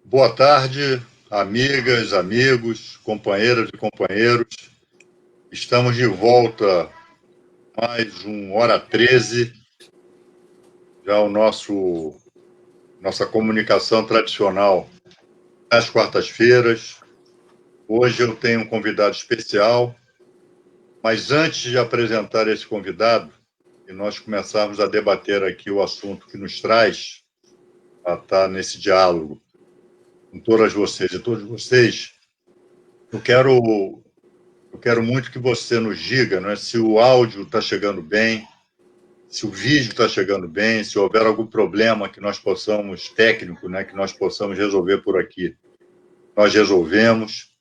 Boa tarde, amigas, amigos, companheiras e companheiros. Estamos de volta mais um Hora 13, já nossa comunicação tradicional às quartas-feiras. Hoje eu tenho um convidado especial, mas antes de apresentar esse convidado e nós começarmos a debater aqui o assunto que nos traz a estar nesse diálogo com todas vocês e todos vocês, eu quero muito que você nos diga, né, se o áudio está chegando bem, se o vídeo está chegando bem, se houver algum problema que nós possamos, técnico, né, que nós possamos resolver por aqui. Nós resolvemos.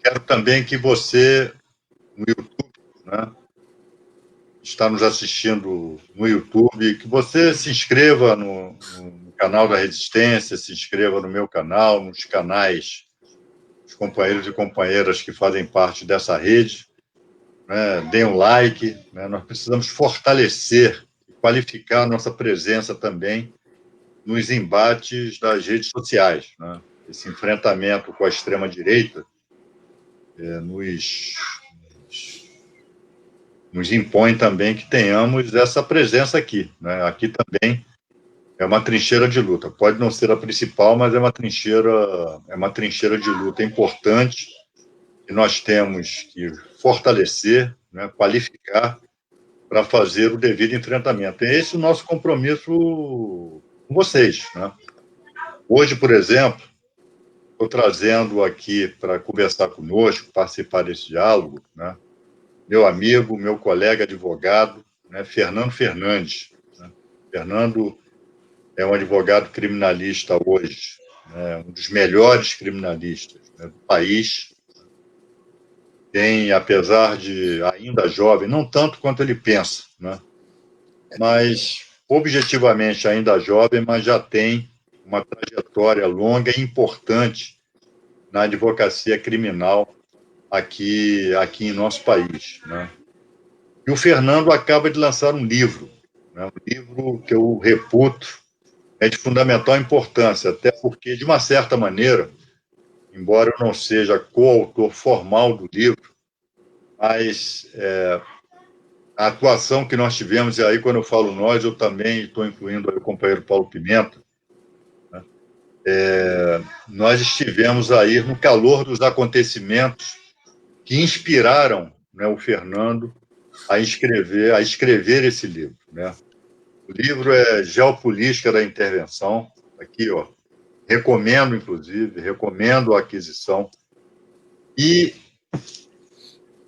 Quero também que você, no YouTube, né, está nos assistindo no YouTube, que você se inscreva no canal da Resistência, se inscreva no meu canal, nos canais dos companheiros e companheiras que fazem parte dessa rede. Né, deem um like, né, nós precisamos fortalecer e qualificar a nossa presença também nos embates das redes sociais. Né? Esse enfrentamento com a extrema-direita nos impõe também que tenhamos essa presença aqui. Né? Aqui também é uma trincheira de luta. Pode não ser a principal, mas é uma trincheira de luta importante que nós temos que fortalecer, né, qualificar para fazer o devido enfrentamento. É esse o nosso compromisso com vocês. Né? Hoje, por exemplo, estou trazendo aqui para conversar conosco, participar desse diálogo, né, meu amigo, meu colega advogado, né, Fernando Fernandes. Né? Fernando é um advogado criminalista hoje, né, um dos melhores criminalistas, né, do país. Tem, apesar de ainda jovem, não tanto quanto ele pensa, né, mas objetivamente ainda jovem, mas já tem uma trajetória longa e importante na advocacia criminal aqui em nosso país. Né? E o Fernando acaba de lançar um livro, né? Um livro que eu reputo é de fundamental importância, até porque, de uma certa maneira, embora eu não seja coautor formal do livro, mas a atuação que nós tivemos, e aí quando eu falo nós, eu também estou incluindo o companheiro Paulo Pimenta, né? Nós estivemos aí no calor dos acontecimentos que inspiraram, né, o Fernando a escrever esse livro. Né? O livro é Geopolítica da Intervenção, aqui, ó, recomendo, inclusive, recomendo a aquisição, e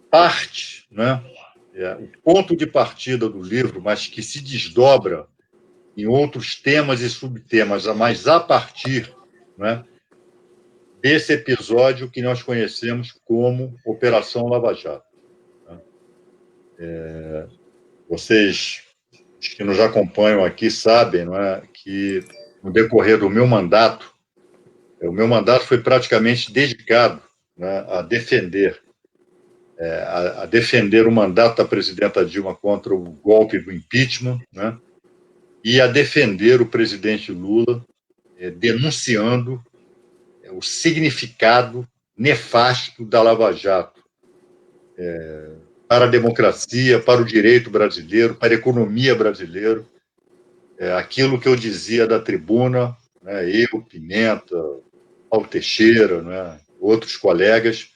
parte, né, o ponto de partida do livro, mas que se desdobra em outros temas e subtemas, mas a partir, né, desse episódio que nós conhecemos como Operação Lava Jato. Vocês que nos acompanham aqui sabem, não é, que no decorrer do meu mandato, o meu mandato foi praticamente dedicado, né, a defender o mandato da presidenta Dilma contra o golpe do impeachment, né, e a defender o presidente Lula, denunciando o significado nefasto da Lava Jato para a democracia, para o direito brasileiro, para a economia brasileira. Aquilo que eu dizia da tribuna, né, eu, Pimenta, Paulo Teixeira, né, outros colegas,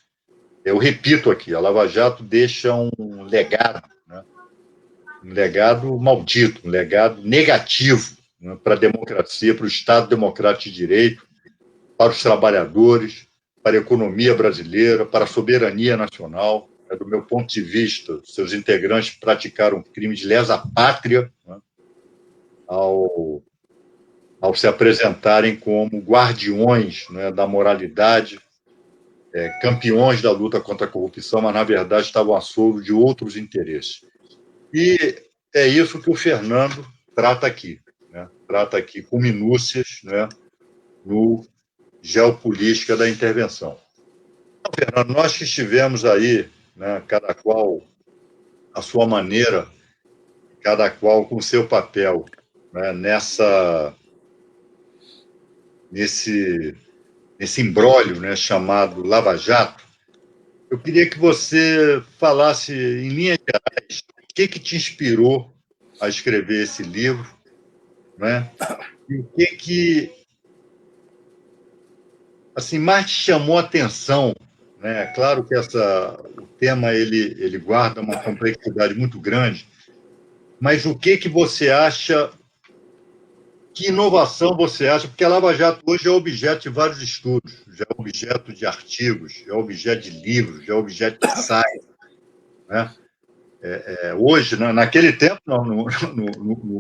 eu repito aqui, a Lava Jato deixa um legado, né, um legado maldito, um legado negativo, né, para a democracia, para o Estado Democrático de Direito, para os trabalhadores, para a economia brasileira, para a soberania nacional. Do meu ponto de vista, seus integrantes praticaram crime de lesa pátria, né, ao se apresentarem como guardiões, né, da moralidade, campeões da luta contra a corrupção, mas, na verdade, estavam a soldo de outros interesses. E é isso que o Fernando trata aqui, né? Trata aqui com minúcias, né, no Geopolítica da Intervenção. Então, Fernando, nós que estivemos aí, né, cada qual à sua maneira, cada qual com o seu papel, né, nesse imbróglio, né, chamado Lava Jato, eu queria que você falasse, em linhas gerais, o que te inspirou a escrever esse livro, né? E o que assim, mais te chamou a atenção, né? Claro que o tema ele guarda uma complexidade muito grande, mas o que você acha, que inovação você acha? Porque a Lava Jato hoje é objeto de vários estudos, já é objeto de artigos, já é objeto de livros, já é objeto de ensaios, né? Hoje, naquele tempo,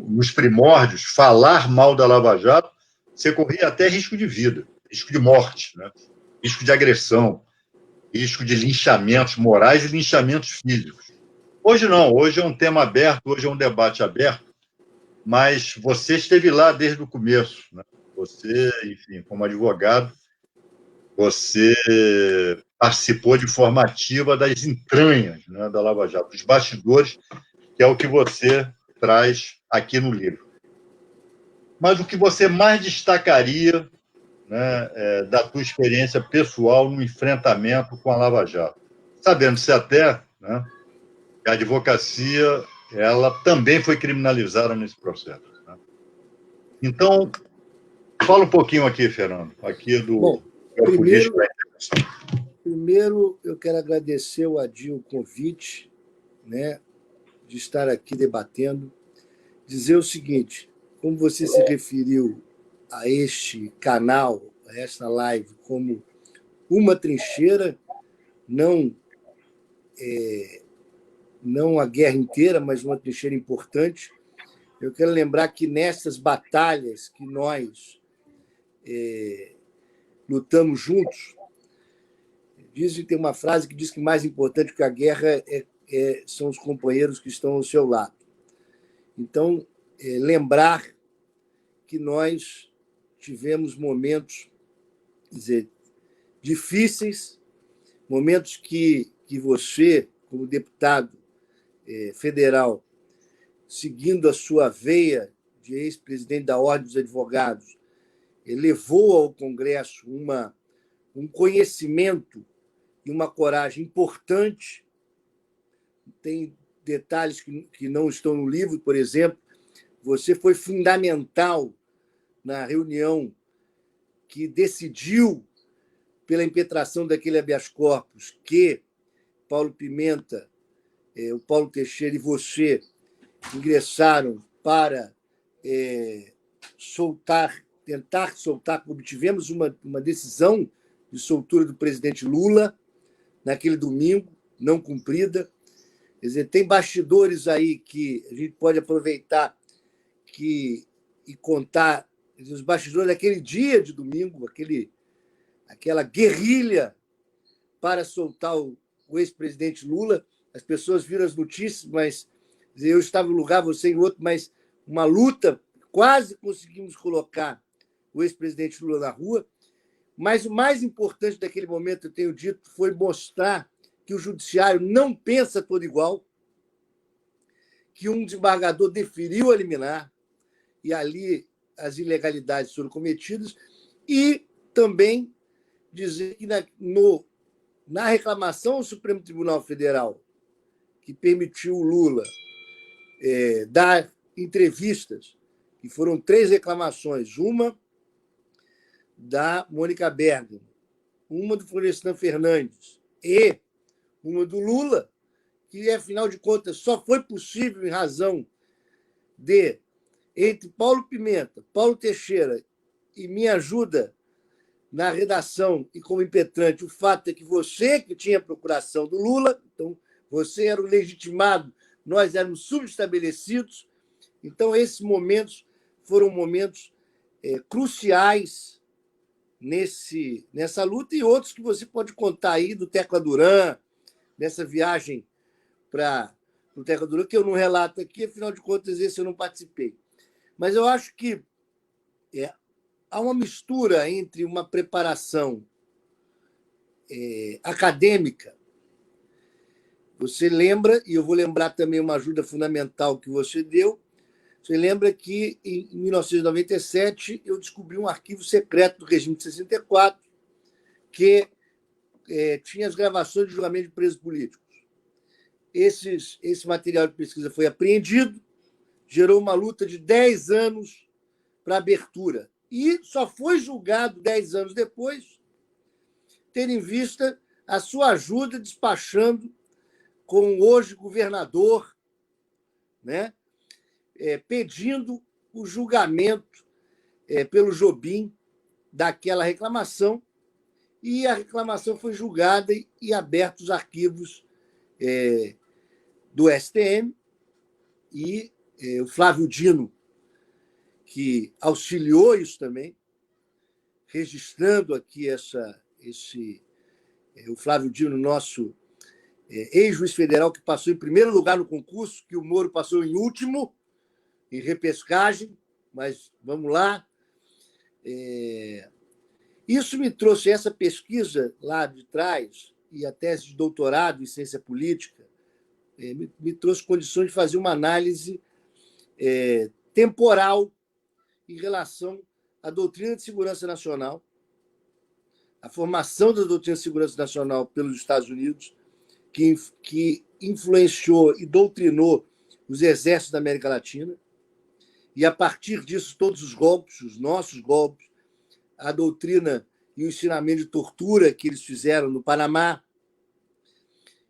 nos primórdios, falar mal da Lava Jato, você corria até risco de vida, risco de morte, né? Risco de agressão, risco de linchamentos morais e linchamentos físicos. Hoje não, hoje é um tema aberto, hoje é um debate aberto, mas você esteve lá desde o começo, né? Você, enfim, como advogado, você participou de forma ativa das entranhas, né, da Lava Jato, dos bastidores, que é o que você traz aqui no livro. Mas o que você mais destacaria, né, da tua experiência pessoal no enfrentamento com a Lava Jato? Sabendo-se até, né, que a advocacia ela também foi criminalizada nesse processo, né? Então, fala um pouquinho aqui, Fernando, aqui do Bom, Política. primeiro eu quero agradecer ao Adil o convite, né, de estar aqui debatendo, dizer o seguinte, como você se referiu a este canal, a esta live, como uma trincheira, não a guerra inteira, mas uma trincheira importante. Eu quero lembrar que nessas batalhas que nós lutamos juntos, tem uma frase que diz que mais importante que a guerra são os companheiros que estão ao seu lado. Então, lembrar que nós tivemos momentos, dizer, difíceis, momentos que você, como deputado federal, seguindo a sua veia de ex-presidente da Ordem dos Advogados, levou ao Congresso um conhecimento e uma coragem importante. Tem detalhes que não estão no livro, por exemplo, você foi fundamental na reunião que decidiu pela impetração daquele habeas corpus que Paulo Pimenta, o Paulo Teixeira e você ingressaram para tentar soltar, obtivemos uma decisão de soltura do presidente Lula naquele domingo, não cumprida. Quer dizer, tem bastidores aí que a gente pode aproveitar e contar os bastidores daquele dia de domingo, aquela guerrilha para soltar o ex-presidente Lula. As pessoas viram as notícias, mas eu estava em um lugar, você em outro, mas uma luta, quase conseguimos colocar o ex-presidente Lula na rua. Mas o mais importante daquele momento, eu tenho dito, foi mostrar que o judiciário não pensa todo igual, que um desembargador deferiu a liminar, e ali as ilegalidades foram cometidas, e também dizer que na reclamação ao Supremo Tribunal Federal, que permitiu o Lula dar entrevistas, que foram 3 reclamações, uma da Mônica Bergamo, uma do Florestan Fernandes e uma do Lula, que, afinal de contas, só foi possível em razão de, entre Paulo Pimenta, Paulo Teixeira e minha ajuda na redação e como impetrante, o fato é que você que tinha a procuração do Lula, então você era o legitimado, nós éramos subestabelecidos. Então, esses momentos foram momentos cruciais nessa luta, e outros que você pode contar aí do Tecla Duran, nessa viagem para o Tecla Duran, que eu não relato aqui, afinal de contas, esse eu não participei. Mas eu acho que há uma mistura entre uma preparação acadêmica. Você lembra, e eu vou lembrar também uma ajuda fundamental que você deu, Você lembra que, em 1997, eu descobri um arquivo secreto do regime de 64 que tinha as gravações de julgamento de presos políticos. Esse material de pesquisa foi apreendido, gerou uma luta de 10 anos para abertura. E só foi julgado 10 anos depois, tendo em vista a sua ajuda despachando com o hoje governador, né, pedindo o julgamento pelo Jobim daquela reclamação, e a reclamação foi julgada e abertos os arquivos do STM, e o Flávio Dino, que auxiliou isso também, registrando aqui o Flávio Dino, nosso ex-juiz federal, que passou em primeiro lugar no concurso, que o Moro passou em último, em repescagem, mas vamos lá. Isso me trouxe, essa pesquisa lá de trás, e a tese de doutorado em ciência política, me trouxe condições de fazer uma análise temporal em relação à doutrina de segurança nacional, a formação da doutrina de segurança nacional pelos Estados Unidos, que influenciou e doutrinou os exércitos da América Latina, e, a partir disso, todos os golpes, os nossos golpes, a doutrina e o ensinamento de tortura que eles fizeram no Panamá.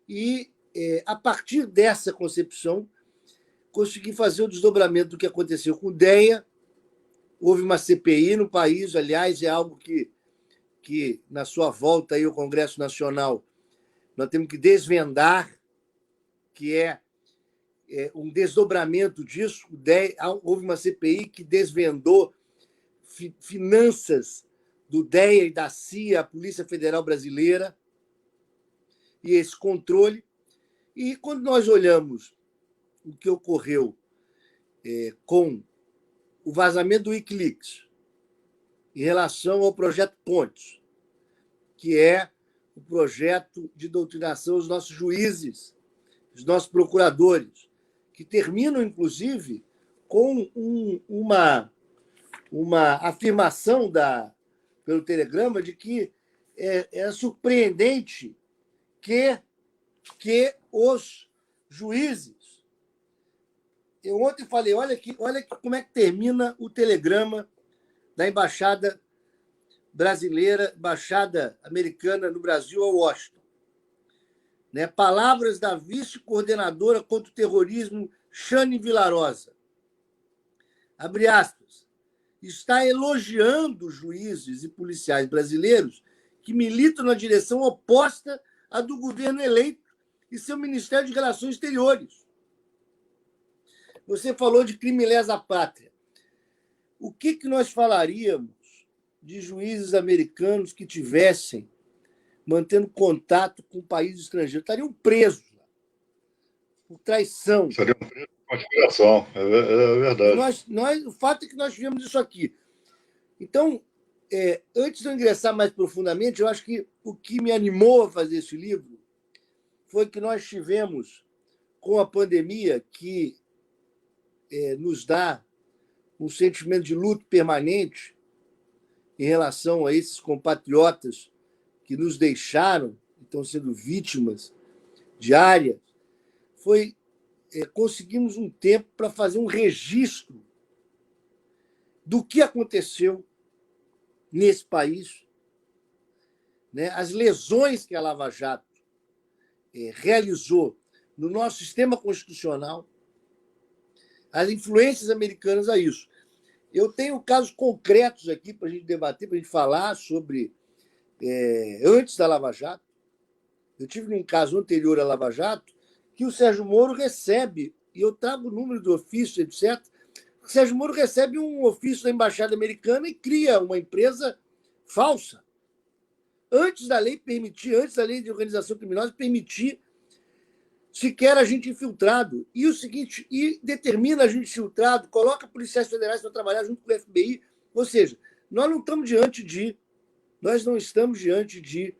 E, a partir dessa concepção, consegui fazer o desdobramento do que aconteceu com o DEA. Houve uma CPI no país, aliás, é algo que na sua volta aí ao Congresso Nacional, nós temos que desvendar, que é um desdobramento disso. Houve uma CPI que desvendou finanças do DEA e da CIA, a Polícia Federal Brasileira, e esse controle. E quando nós olhamos o que ocorreu com o vazamento do Wikileaks em relação ao projeto Pontes, que é o projeto de doutrinação dos nossos juízes, dos nossos procuradores, que terminam, inclusive, com uma afirmação pelo Telegrama de que é surpreendente que os juízes... Eu ontem falei, olha como é que termina o telegrama da Embaixada Brasileira, Embaixada Americana no Brasil, a Washington. Né? Palavras da vice-coordenadora contra o terrorismo, Shane Villarosa. Abre aspas. Está elogiando juízes e policiais brasileiros que militam na direção oposta à do governo eleito e seu Ministério de Relações Exteriores. Você falou de crime lesa pátria. O que nós falaríamos de juízes americanos que tivessem mantendo contato com o país estrangeiro? Estariam presos por traição. Estariam presos por conspiração, é verdade. O fato é que nós tivemos isso aqui. Então, antes de eu ingressar mais profundamente, eu acho que o que me animou a fazer esse livro foi que nós tivemos, com a pandemia, que nos dá um sentimento de luto permanente em relação a esses compatriotas que nos deixaram, estão sendo vítimas diárias, conseguimos um tempo para fazer um registro do que aconteceu nesse país, né? As lesões que a Lava Jato realizou no nosso sistema constitucional, as influências americanas a isso. Eu tenho casos concretos aqui para a gente debater, para a gente falar sobre antes da Lava Jato. Eu tive um caso anterior à Lava Jato que o Sérgio Moro recebe, e eu trago o número do ofício, etc. O Sérgio Moro recebe um ofício da Embaixada Americana e cria uma empresa falsa. Antes da lei de organização criminosa permitir sequer agente infiltrado. E o seguinte, determina agente infiltrado, coloca policiais federais para trabalhar junto com o FBI. Ou seja, nós não estamos diante de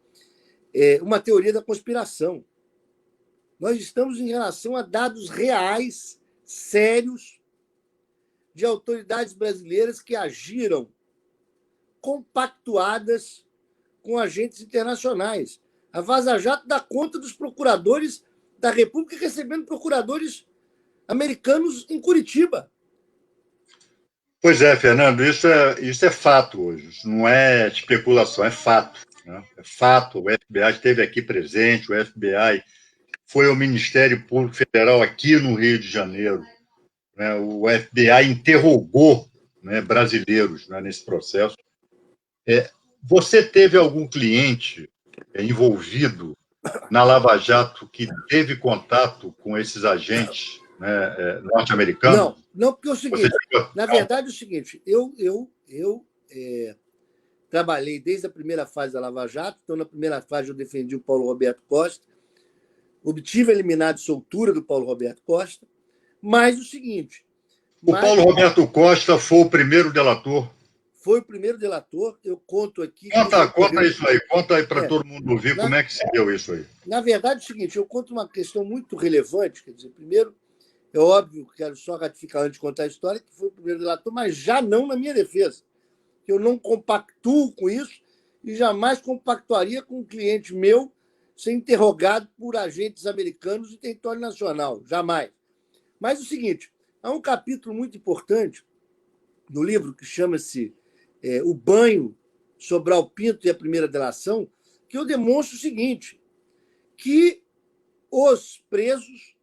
uma teoria da conspiração. Nós estamos em relação a dados reais, sérios, de autoridades brasileiras que agiram compactuadas com agentes internacionais. A Vaza Jato dá conta dos procuradores da República recebendo procuradores americanos em Curitiba. Pois é, Fernando, isso é fato hoje, isso não é especulação, é fato. Né? É fato, o FBI esteve aqui presente, o FBI foi ao Ministério Público Federal aqui no Rio de Janeiro. Né? O FBI interrogou, né, brasileiros, né, nesse processo. Você teve algum cliente envolvido na Lava Jato que teve contato com esses agentes, né, norte-americanos? Não, porque é o seguinte, na verdade é o seguinte, eu trabalhei desde a primeira fase da Lava Jato, então na primeira fase eu defendi o Paulo Roberto Costa, obtive a liminar de soltura do Paulo Roberto Costa, mas o seguinte... O Paulo Roberto Costa foi o primeiro delator? Foi o primeiro delator, eu conto aqui... Conta isso aí, conta aí para todo mundo ouvir como é que se deu isso aí. Na verdade é o seguinte, eu conto uma questão muito relevante, quer dizer, primeiro, é óbvio, quero só ratificar antes de contar a história, que foi o primeiro delator, mas já não na minha defesa. Eu não compactuo com isso e jamais compactuaria com um cliente meu ser interrogado por agentes americanos em território nacional. Jamais. Mas é o seguinte, há um capítulo muito importante no livro que chama-se O Banho, Sobral Pinto e a Primeira Delação, que eu demonstro o seguinte, que os presos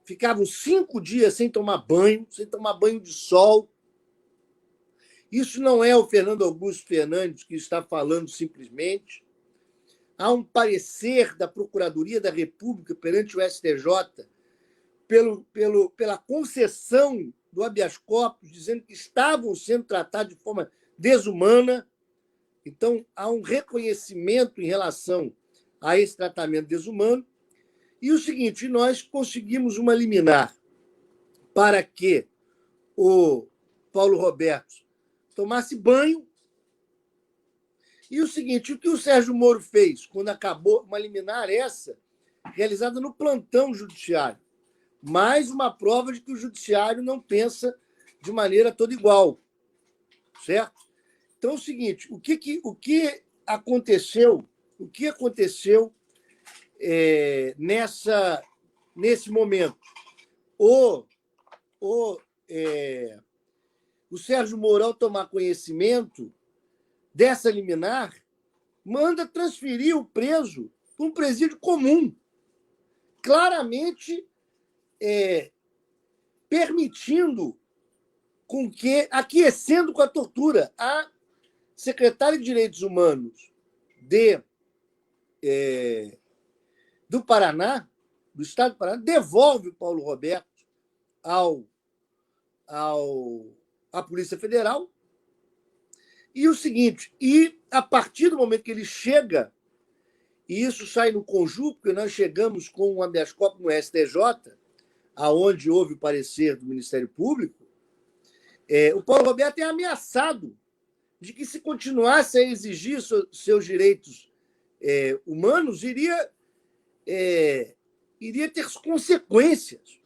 ficavam 5 dias sem tomar banho de sol. Isso não é o Fernando Augusto Fernandes que está falando simplesmente. Há um parecer da Procuradoria da República perante o STJ pela concessão do habeas corpus, dizendo que estavam sendo tratados de forma desumana. Então, há um reconhecimento em relação a esse tratamento desumano. E o seguinte, nós conseguimos uma liminar para que o Paulo Roberto tomasse banho. E o seguinte, o que o Sérgio Moro fez quando acabou uma liminar essa, realizada no plantão judiciário? Mais uma prova de que o judiciário não pensa de maneira toda igual. Certo? Então, é o seguinte, o que aconteceu? O que aconteceu nesse momento? O Sérgio Moro, ao tomar conhecimento dessa liminar, manda transferir o preso para um presídio comum, claramente permitindo aquecendo com a tortura. A secretária de Direitos Humanos do Paraná, do Estado do Paraná, devolve o Paulo Roberto à Polícia Federal. E o seguinte, a partir do momento que ele chega, e isso sai no conjunto, porque nós chegamos com um habeas corpus no STJ, aonde houve o parecer do Ministério Público, o Paulo Roberto é ameaçado de que, se continuasse a exigir seus direitos humanos, iria ter consequências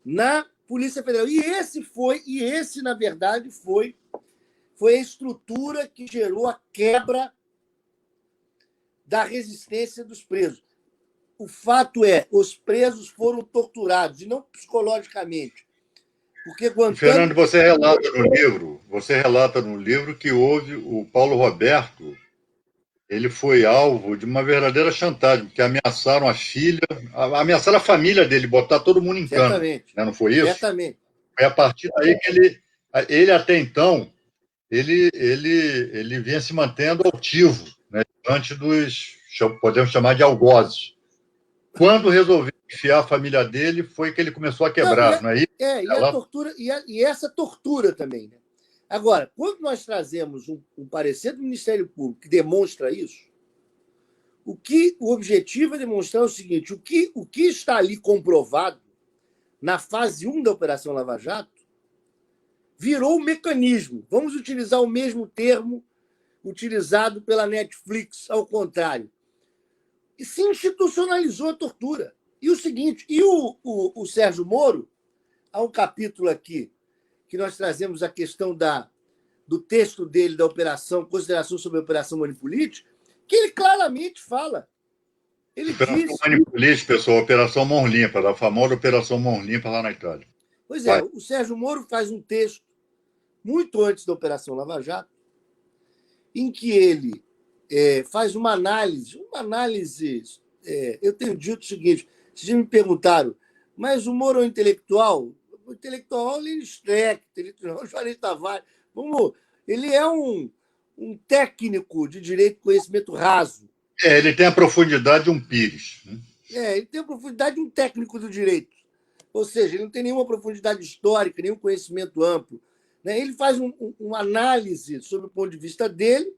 na Polícia Federal. E esse, na verdade, foi a estrutura que gerou a quebra da resistência dos presos. O fato é, os presos foram torturados, e não psicologicamente. Porque Fernando, você relata no livro que houve o Paulo Roberto, ele foi alvo de uma verdadeira chantagem, porque ameaçaram a filha, ameaçaram a família dele, botar todo mundo em cana. Né? Não foi isso? Certamente. Foi a partir daí que ele até então, ele vinha se mantendo altivo, né, diante dos, podemos chamar de algozes. Quando resolveu enfiar a família dele, foi que ele começou a quebrar, não é isso? A tortura, e essa tortura também. Né? Agora, quando nós trazemos um parecer do Ministério Público que demonstra isso, o objetivo é demonstrar o seguinte, o que está ali comprovado na fase 1 da Operação Lava Jato virou um mecanismo. Vamos utilizar o mesmo termo utilizado pela Netflix, ao contrário. E se institucionalizou a tortura. E o seguinte, o Sérgio Moro, há um capítulo aqui que nós trazemos a questão do texto dele, da operação, consideração sobre a Operação Manipulite, que ele claramente fala. Ele Operação diz... Manipulite, pessoal, Operação Mão Limpa, a famosa Operação Mão Limpa lá na Itália. Pois é, o Sérgio Moro faz um texto, muito antes da Operação Lava Jato, em que ele faz uma análise. Eu tenho dito o seguinte: vocês me perguntaram, mas o Moro é um intelectual? O intelectual é o Lênin Streck, o intelectual é o Juarez Tavares. Ele é um técnico de direito de conhecimento raso. Ele tem a profundidade de um Pires. Ele tem a profundidade de um técnico do direito. Ou seja, ele não tem nenhuma profundidade histórica, nenhum conhecimento amplo. Ele faz uma análise sobre o ponto de vista dele,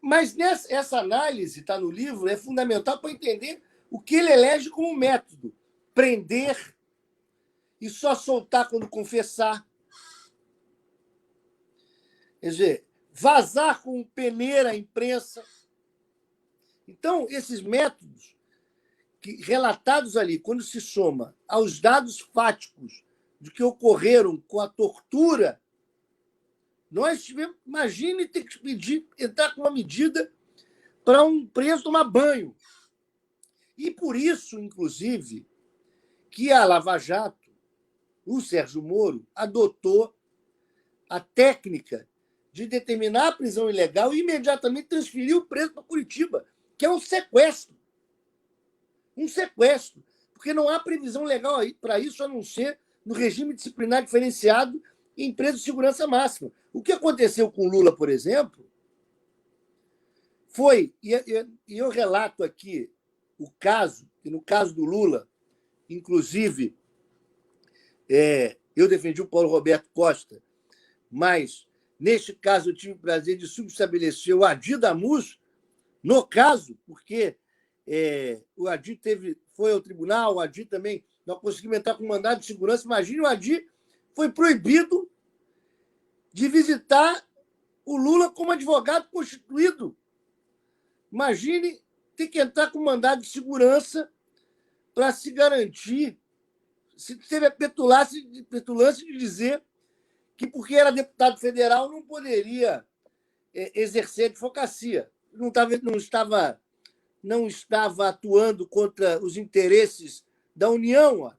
mas essa análise, está no livro, é fundamental para entender o que ele elege como método: prender e só soltar quando confessar. Quer dizer, vazar com peneira a imprensa. Então, esses métodos relatados ali, quando se soma aos dados fáticos de que ocorreram com a tortura, nós tivemos... Imagine ter que entrar com uma medida para um preso tomar banho. E por isso, inclusive, que a Lava Jato, o Sérgio Moro, adotou a técnica de determinar a prisão ilegal e imediatamente transferir o preso para Curitiba, que é um sequestro. Um sequestro. Porque não há previsão legal para isso, a não ser no regime disciplinar diferenciado em preso de segurança máxima. O que aconteceu com Lula, por exemplo, foi, e eu relato aqui o caso, que no caso do Lula, inclusive, eu defendi o Paulo Roberto Costa, mas, neste caso, eu tive o prazer de subestabelecer o Adi Damus, no caso, porque o Adi foi ao tribunal, o Adi também, nós conseguimos entrar com mandado de segurança. Imagine, o Adi foi proibido de visitar o Lula como advogado constituído. Imagine ter que entrar com mandado de segurança para se garantir. Se teve a petulância de dizer que, porque era deputado federal, não poderia exercer a advocacia. Não estava atuando contra os interesses da União.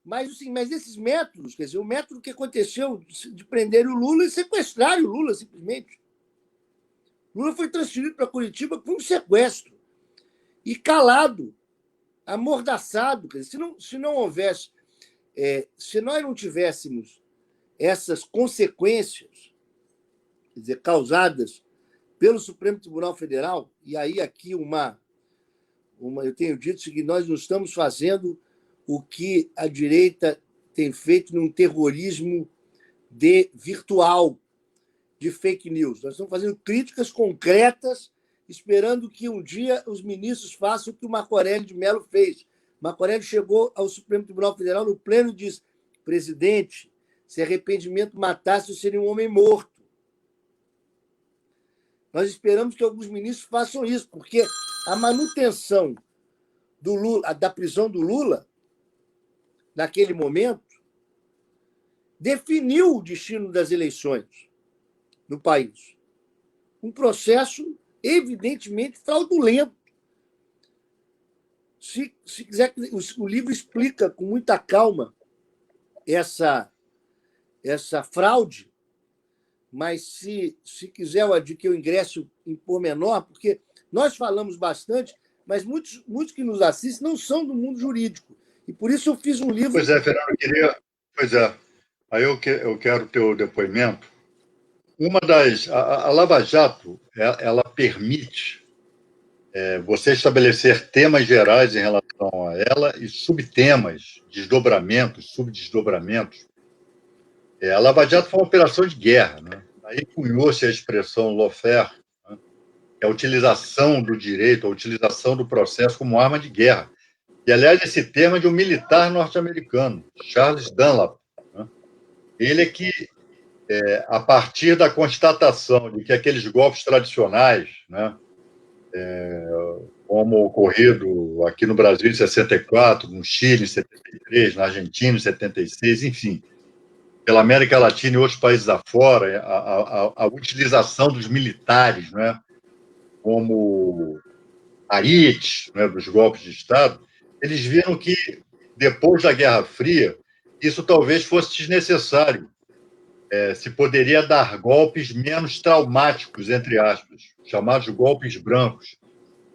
Mas esses métodos, quer dizer, o método que aconteceu de prender o Lula e sequestrar o Lula, simplesmente. O Lula foi transferido para Curitiba por um sequestro. E calado, amordaçado. Quer dizer, se não houvesse... se nós não tivéssemos essas consequências, quer dizer, causadas pelo Supremo Tribunal Federal, e aí aqui eu tenho dito que nós não estamos fazendo o que a direita tem feito num terrorismo virtual, de fake news. Nós estamos fazendo críticas concretas, esperando que um dia os ministros façam o que o Marco Aurélio de Mello fez. Marco Aurélio chegou ao Supremo Tribunal Federal no pleno e disse: presidente, se arrependimento matasse, eu seria um homem morto. Nós esperamos que alguns ministros façam isso, porque a manutenção do Lula, da prisão do Lula, naquele momento, definiu o destino das eleições no país. Um processo evidentemente fraudulento. Se quiser, o livro explica com muita calma essa fraude, mas se quiser que eu ingresse em pormenor, porque nós falamos bastante, mas muitos que nos assistem não são do mundo jurídico. E por isso eu fiz um livro... Pois é, Fernando, eu queria... Pois é. Aí eu quero o teu depoimento. A Lava Jato, ela permite você estabelecer temas gerais em relação a ela e subtemas, desdobramentos, subdesdobramentos. A Lava Jato foi uma operação de guerra, né? Aí cunhou-se a expressão lawfare, né? Que é a utilização do direito, a utilização do processo como arma de guerra. E, aliás, esse termo é de um militar norte-americano, Charles Dunlap, né? Ele é que, a partir da constatação de que aqueles golpes tradicionais, né, como ocorrido aqui no Brasil em 64, no Chile em 73, na Argentina em 76, enfim, pela América Latina e outros países afora, a utilização dos militares, né, como ariete, né, dos golpes de Estado, eles viram que, depois da Guerra Fria, isso talvez fosse desnecessário. Se poderia dar golpes menos traumáticos, entre aspas, chamados golpes brancos,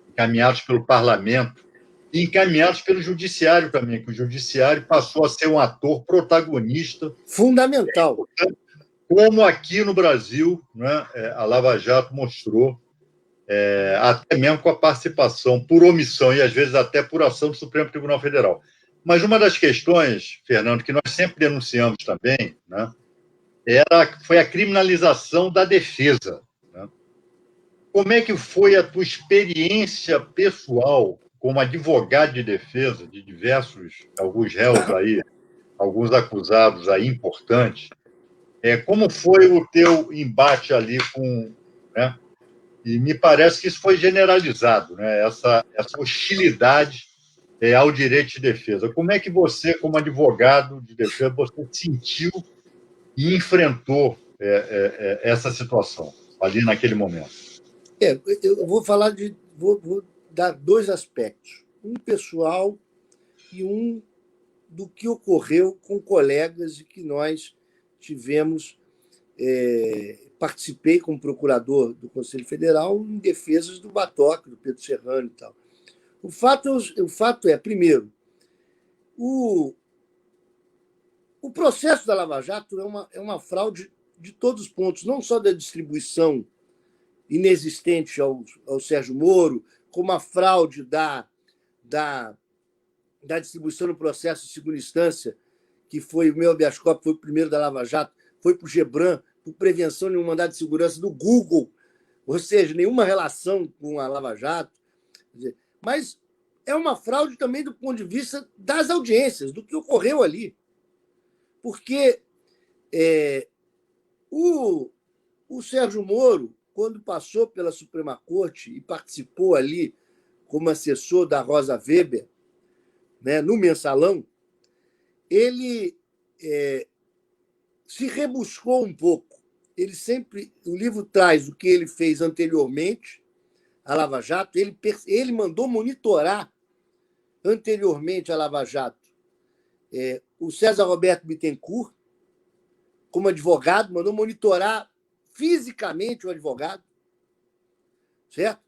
encaminhados pelo parlamento e encaminhados pelo judiciário também, que o judiciário passou a ser um ator protagonista. Fundamental. Como aqui no Brasil, né, a Lava Jato mostrou, até mesmo com a participação por omissão e às vezes até por ação do Supremo Tribunal Federal. Mas uma das questões, Fernando, que nós sempre denunciamos também, né, foi a criminalização da defesa. Né? Como é que foi a tua experiência pessoal como advogado de defesa de alguns réus aí, alguns acusados aí importantes? Como foi o teu embate ali com... Né? E me parece que isso foi generalizado, né? Essa hostilidade ao direito de defesa. Como é que você, como advogado de defesa, você sentiu e enfrentou essa situação ali naquele momento? Eu vou falar vou dar dois aspectos, um pessoal e um do que ocorreu com colegas e que nós tivemos. Participei como procurador do Conselho Federal em defesas do Batoque, do Pedro Serrano e tal. O fato é, primeiro, o processo da Lava Jato é uma fraude de todos os pontos, não só da distribuição inexistente ao Sérgio Moro, como a fraude da distribuição no processo de segunda instância, que foi o meu habeas corpus, foi o primeiro da Lava Jato, foi para o Gebran, por prevenção de um mandado de segurança do Google, ou seja, nenhuma relação com a Lava Jato. Mas é uma fraude também do ponto de vista das audiências, do que ocorreu ali. Porque o Sérgio Moro, quando passou pela Suprema Corte e participou ali como assessor da Rosa Weber, né, no Mensalão, ele se rebuscou um pouco. O livro traz o que ele fez anteriormente à Lava Jato. Ele mandou monitorar anteriormente à Lava Jato o César Roberto Bittencourt, como advogado, mandou monitorar fisicamente o advogado, certo?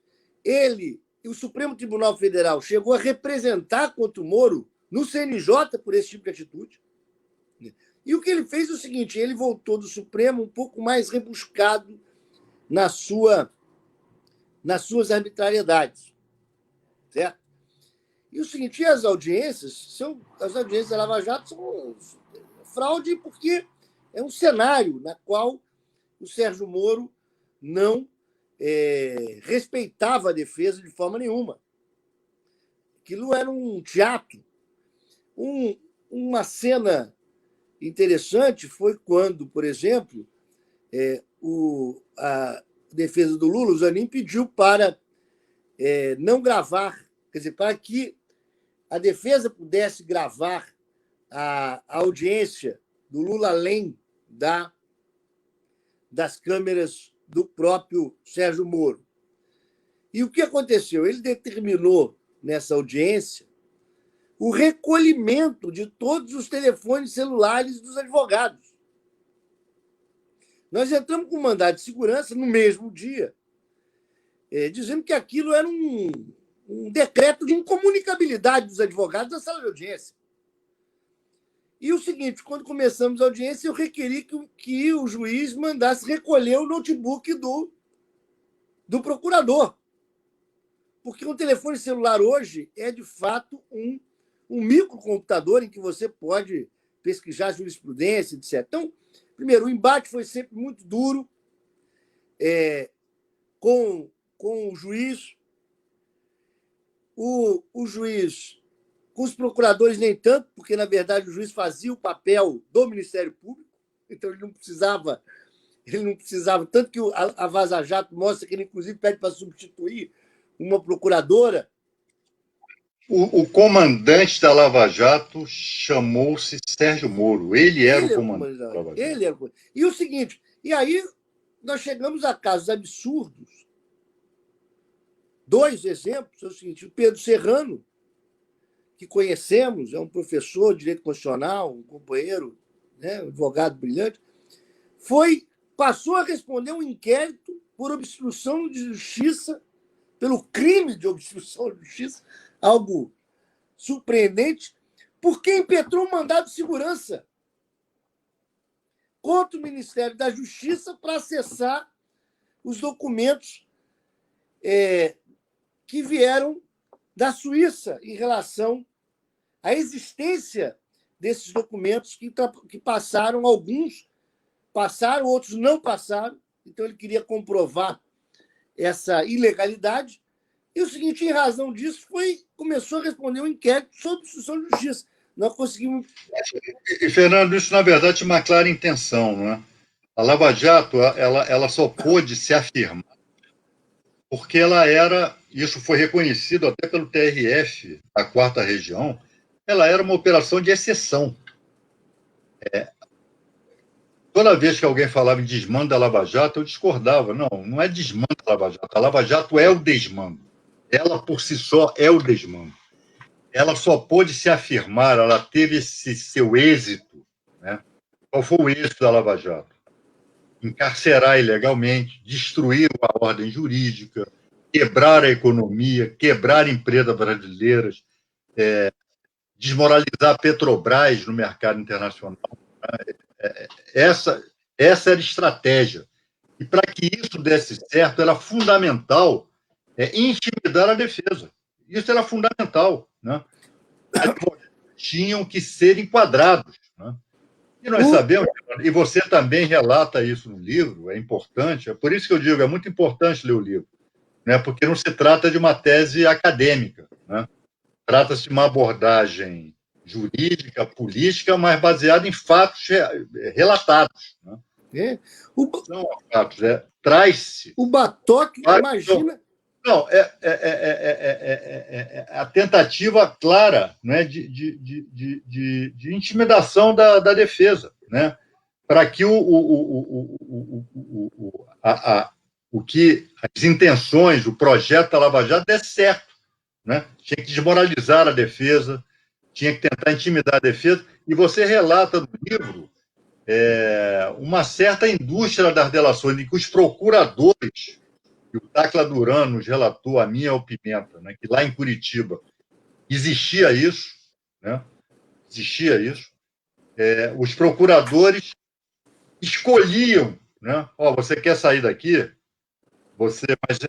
O Supremo Tribunal Federal chegou a representar contra o Moro no CNJ por esse tipo de atitude. E o que ele fez é o seguinte: ele voltou do Supremo um pouco mais rebuscado nas suas arbitrariedades, certo? E o seguinte, as audiências da Lava Jato são fraude porque é um cenário na qual o Sérgio Moro não respeitava a defesa de forma nenhuma. Aquilo era um teatro. Uma cena interessante foi quando, por exemplo, a defesa do Lula, o Zanin, pediu para não gravar, quer dizer, para que a defesa pudesse gravar a audiência do Lula além das câmeras do próprio Sérgio Moro. E o que aconteceu? Ele determinou, nessa audiência, o recolhimento de todos os telefones celulares dos advogados. Nós entramos com um mandado de segurança no mesmo dia, dizendo que aquilo era um decreto de incomunicabilidade dos advogados na sala de audiência. E o seguinte, quando começamos a audiência, eu requeri que o juiz mandasse recolher o notebook do procurador. Porque um telefone celular hoje é, de fato, um microcomputador em que você pode pesquisar jurisprudência, etc. Então, primeiro, o embate foi sempre muito duro com o juiz. O juiz, com os procuradores nem tanto, porque, na verdade, o juiz fazia o papel do Ministério Público, então ele não precisava, tanto que a Vaza Jato mostra que ele, inclusive, pede para substituir uma procuradora O comandante da Lava Jato chamou-se Sérgio Moro. Ele era o Ele era o comandante da comandante. Lava Jato. Ele era o... E o seguinte, e aí nós chegamos a casos absurdos. Dois exemplos, é o seguinte, o Pedro Serrano, que conhecemos, é um professor de direito constitucional, um companheiro, né, um advogado brilhante, passou a responder um inquérito por obstrução de justiça, pelo crime de obstrução de justiça, algo surpreendente, porque impetrou um mandado de segurança contra o Ministério da Justiça para acessar os documentos que vieram da Suíça em relação à existência desses documentos que passaram, alguns passaram, outros não passaram. Então, ele queria comprovar essa ilegalidade. E o seguinte, em razão disso, começou a responder um inquérito sobre obstrução de justiça. Nós conseguimos... E, Fernando, isso, na verdade, tinha uma clara intenção, não é? A Lava Jato, ela só pôde se afirmar porque ela era, isso foi reconhecido até pelo TRF, da 4ª Região, ela era uma operação de exceção. Toda vez que alguém falava em desmando da Lava Jato, eu discordava. Não, não é desmando da Lava Jato. A Lava Jato é o desmando. Ela, por si só, é o desmando. Ela só pôde se afirmar, ela teve esse seu êxito. Né? Qual foi o êxito da Lava Jato? Encarcerar ilegalmente, destruir a ordem jurídica, quebrar a economia, quebrar empresas brasileiras, desmoralizar a Petrobras no mercado internacional. Essa era a estratégia. E para que isso desse certo, era fundamental intimidar a defesa. Isso era fundamental. Né? Tinham que ser enquadrados. Né? E nós sabemos, e você também relata isso no livro, é importante, é por isso que eu digo, é muito importante ler o livro, né? Porque não se trata de uma tese acadêmica, né? Trata-se de uma abordagem jurídica, política, mas baseada em fatos relatados. Né? Não fatos, traz-se. O Batoque, imagina... Não, a tentativa clara, né, de intimidação da defesa, né, para que as intenções, o projeto da Lava Jato desse certo. Né? Tinha que desmoralizar a defesa, tinha que tentar intimidar a defesa, e você relata no livro uma certa indústria das relações, em que os procuradores, e o Tacla Duran nos relatou, a minha Pimenta, né, que lá em Curitiba existia isso, né? Existia isso. Os procuradores escolhiam, né? Você quer sair daqui? Mas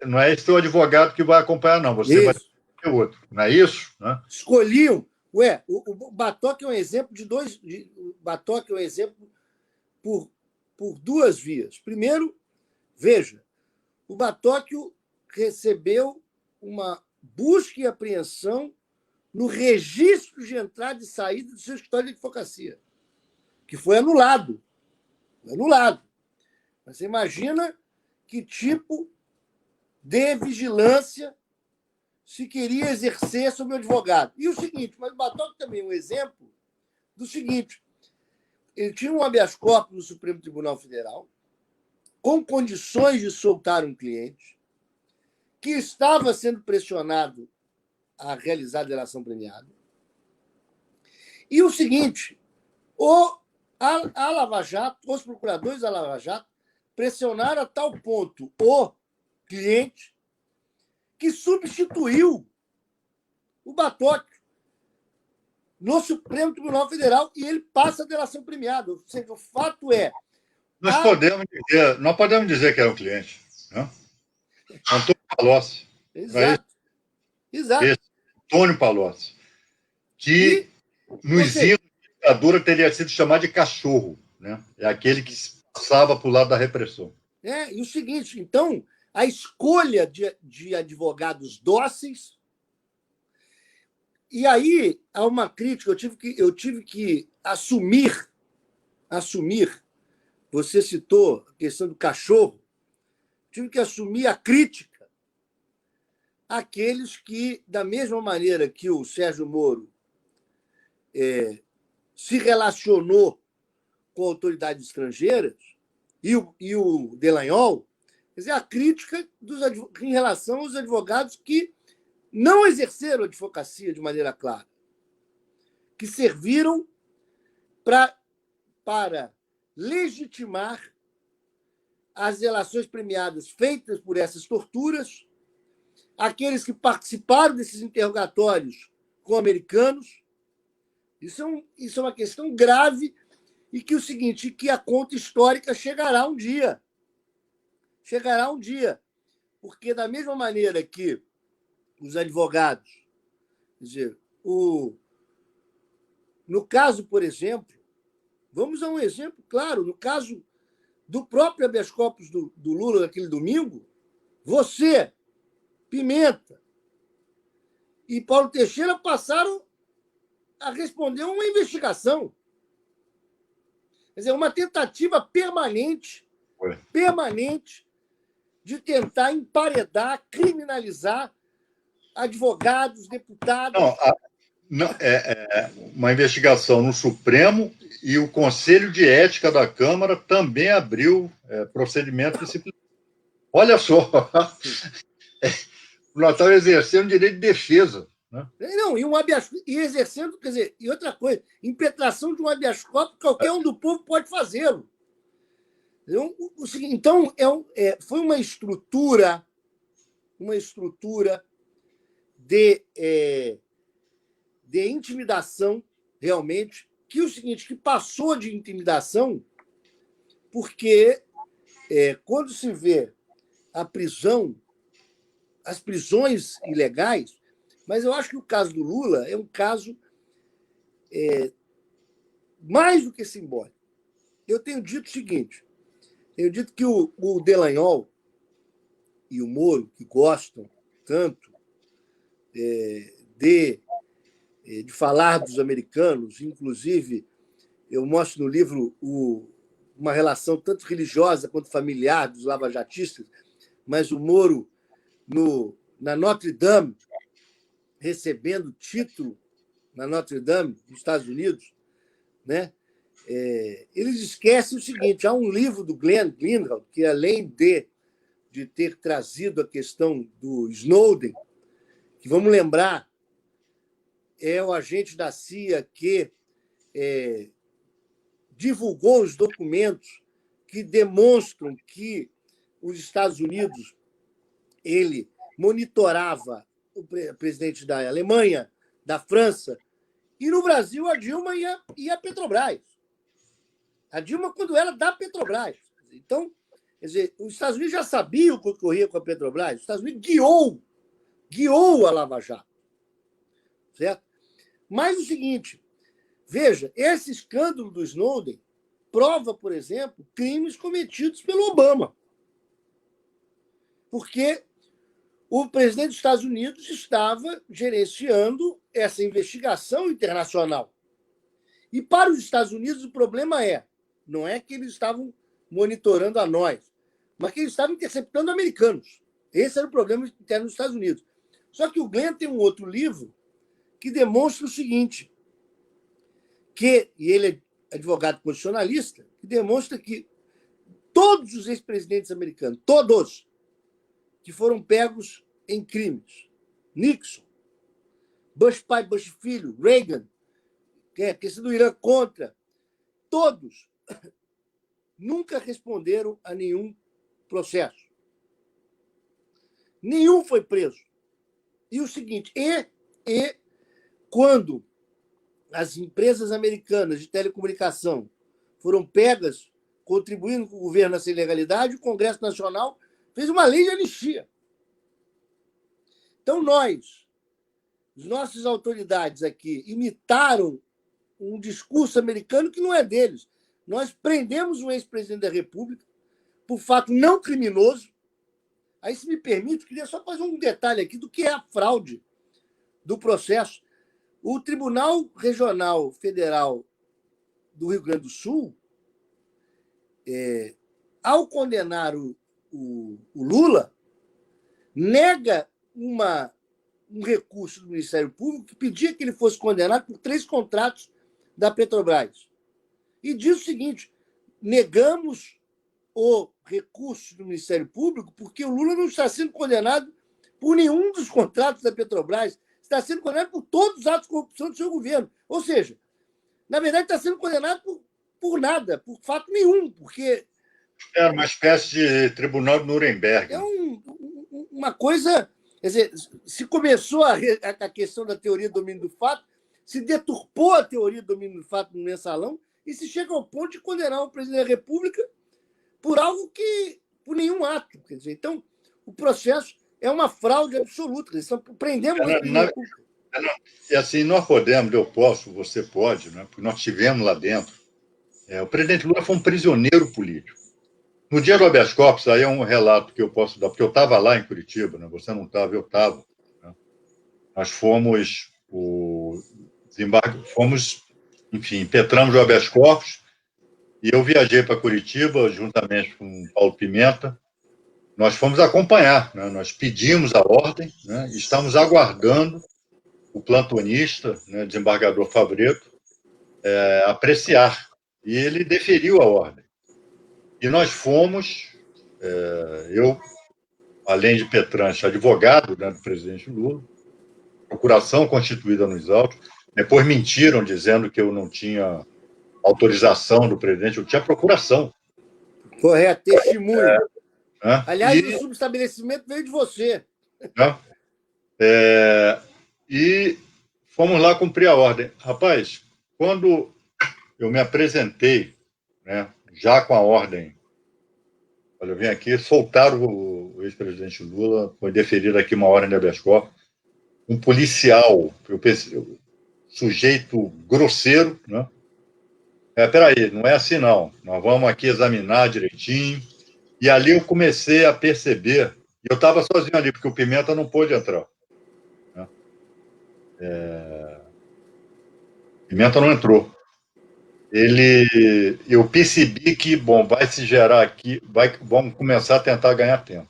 não é esse teu advogado que vai acompanhar, não. Você vai ter outro. Não é isso? Né? Escolhiam. O Batoque é um exemplo de dois. O Batoque é um exemplo por duas vias. Primeiro, veja, o Batoque recebeu uma busca e apreensão no registro de entrada e saída do seu escritório de advocacia, que foi anulado. Anulado. Mas você imagina que tipo de vigilância se queria exercer sobre o advogado. E o seguinte, mas o Batoque também é um exemplo do seguinte, ele tinha um habeas corpus no Supremo Tribunal Federal, com condições de soltar um cliente, que estava sendo pressionado a realizar a delação premiada. E o seguinte, a Lava Jato, os procuradores da Lava Jato, pressionaram a tal ponto o cliente que substituiu o Batoque no Supremo Tribunal Federal e ele passa a delação premiada. Ou seja, o fato é... Nós podemos dizer que era um cliente. Né? Antônio Palocci. Exato. Exato. Antônio Palocci. Que nos idos da ditadura teria sido chamado de cachorro. Né? É aquele que passava para o lado da repressão. E o seguinte, então, a escolha de advogados dóceis. E aí há uma crítica, eu tive que assumir. Você citou a questão do cachorro, tive que assumir a crítica aqueles que, da mesma maneira que o Sérgio Moro se relacionou com autoridades estrangeiras, e o Dallagnol, quer dizer, a crítica em relação aos advogados que não exerceram a advocacia de maneira clara, que serviram para legitimar as delações premiadas feitas por essas torturas, aqueles que participaram desses interrogatórios com americanos. Isso é uma questão grave e que o seguinte, que a conta histórica chegará um dia. Chegará um dia. Porque, da mesma maneira que os advogados, quer dizer, no caso, por exemplo, vamos a um exemplo claro, no caso do próprio habeas corpus do Lula naquele domingo, você, Pimenta e Paulo Teixeira passaram a responder a uma investigação. Quer dizer, uma tentativa permanente de tentar emparedar, criminalizar advogados, deputados. Uma investigação no Supremo e o Conselho de Ética da Câmara também abriu procedimento disciplinar. Olha só, nós estamos exercendo direito de defesa. Né? Não, e exercendo, quer dizer, e outra coisa, impetração de um habeas corpus, qualquer um do povo pode fazê-lo. Então, foi uma estrutura de intimidação, realmente, que o seguinte, que passou de intimidação, porque quando se vê a prisão, as prisões ilegais, mas eu acho que o caso do Lula é um caso mais do que simbólico. Eu tenho dito o seguinte, tenho dito que o Dallagnol e o Moro, que gostam tanto de falar dos americanos, inclusive eu mostro no livro uma relação tanto religiosa quanto familiar dos lavajatistas, mas o Moro na Notre Dame, recebendo título na Notre Dame, nos Estados Unidos, né? Eles esquecem o seguinte, há um livro do Glenn Greenwald, que além de ter trazido a questão do Snowden, que, vamos lembrar, é o agente da CIA que divulgou os documentos que demonstram que os Estados Unidos ele monitorava o presidente da Alemanha, da França, e no Brasil a Dilma e a Petrobras. A Dilma, quando era da Petrobras. Então, quer dizer, os Estados Unidos já sabiam o que ocorria com a Petrobras, os Estados Unidos guiou a Lava Jato. Certo? Mas o seguinte, veja, esse escândalo do Snowden prova, por exemplo, crimes cometidos pelo Obama. Porque o presidente dos Estados Unidos estava gerenciando essa investigação internacional. E para os Estados Unidos o problema não é que eles estavam monitorando a nós, mas que eles estavam interceptando americanos. Esse era o problema interno dos Estados Unidos. Só que o Glenn tem um outro livro que demonstra o seguinte, e ele é advogado constitucionalista, que demonstra que todos os ex-presidentes americanos, todos, que foram pegos em crimes, Nixon, Bush pai, Bush filho, Reagan, questão do Irã contra, todos nunca responderam a nenhum processo. Nenhum foi preso. E o seguinte, quando as empresas americanas de telecomunicação foram pegas contribuindo com o governo nessa ilegalidade, o Congresso Nacional fez uma lei de anistia. Então, nossas autoridades aqui imitaram um discurso americano que não é deles. Nós prendemos um ex-presidente da República por fato não criminoso. Aí, se me permite, eu queria só fazer um detalhe aqui do que é a fraude do processo. O Tribunal Regional Federal do Rio Grande do Sul, ao condenar o Lula, nega um recurso do Ministério Público que pedia que ele fosse condenado por 3 contratos da Petrobras. E diz o seguinte: negamos o recurso do Ministério Público porque o Lula não está sendo condenado por nenhum dos contratos da Petrobras, está sendo condenado por todos os atos de corrupção do seu governo. Ou seja, na verdade, está sendo condenado por nada, por fato nenhum, porque... Era uma espécie de tribunal de Nuremberg. É uma coisa... Quer dizer, se começou a questão da teoria do domínio do fato, se deturpou a teoria do domínio do fato no mensalão e se chega ao ponto de condenar o presidente da República por algo que... por nenhum ato. Quer dizer, então, o processo é uma fraude absoluta. Prendemos o presidente da República. E assim, nós podemos, eu posso, você pode, né? Porque nós estivemos lá dentro. O presidente Lula foi um prisioneiro político. No dia do habeas corpus, aí é um relato que eu posso dar, porque eu estava lá em Curitiba, né? Você não estava, eu estava. Né? Nós fomos, enfim, impetramos o habeas corpus, e eu viajei para Curitiba, juntamente com o Paulo Pimenta. Nós fomos acompanhar, né? Nós pedimos a ordem, né? Estamos aguardando o plantonista, né, desembargador Favreto, apreciar. E ele deferiu a ordem. E nós fomos, eu, além de Petranche, advogado, né, do presidente Lula, procuração constituída nos autos, depois mentiram dizendo que eu não tinha autorização do presidente, eu tinha procuração. Correto, testemunho. Né? Aliás, o subestabelecimento veio de você. Né? E fomos lá cumprir a ordem. Rapaz, quando eu me apresentei, né, já com a ordem, olha, eu vim aqui, soltaram o ex-presidente Lula, foi deferida aqui uma ordem de habeas corpus, um policial, eu pensei, sujeito grosseiro, né? Peraí, não é assim não, nós vamos aqui examinar direitinho, e ali eu comecei a perceber, e eu estava sozinho ali, porque o Pimenta não pôde entrar. Né? Pimenta não entrou. Eu percebi que, bom, vai se gerar aqui, vamos começar a tentar ganhar tempo.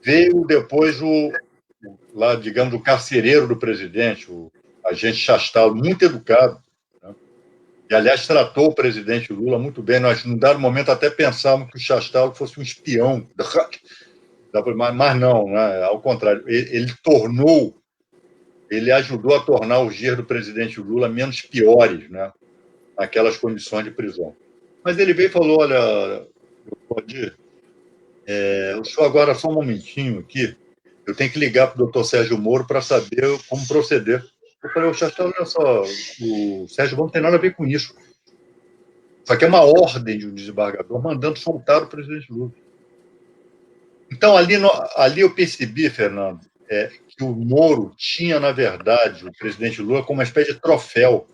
Veio depois lá, digamos, o carcereiro do presidente, o agente Chastal, muito educado, né? E, aliás, tratou o presidente Lula muito bem. Nós, num dado momento, até pensávamos que o Chastal fosse um espião, mas não, né? Ao contrário, ele ajudou a tornar os dias do presidente Lula menos piores, né? Naquelas condições de prisão. Mas ele veio e falou, olha, o senhor agora, só um momentinho aqui, eu tenho que ligar para o doutor Sérgio Moro para saber como proceder. Eu falei, Chastal, olha só, o Sérgio Moro não tem nada a ver com isso. Isso aqui é uma ordem de um desembargador mandando soltar o presidente Lula. Então, ali eu percebi, Fernando, que o Moro tinha, na verdade, o presidente Lula como uma espécie de troféu.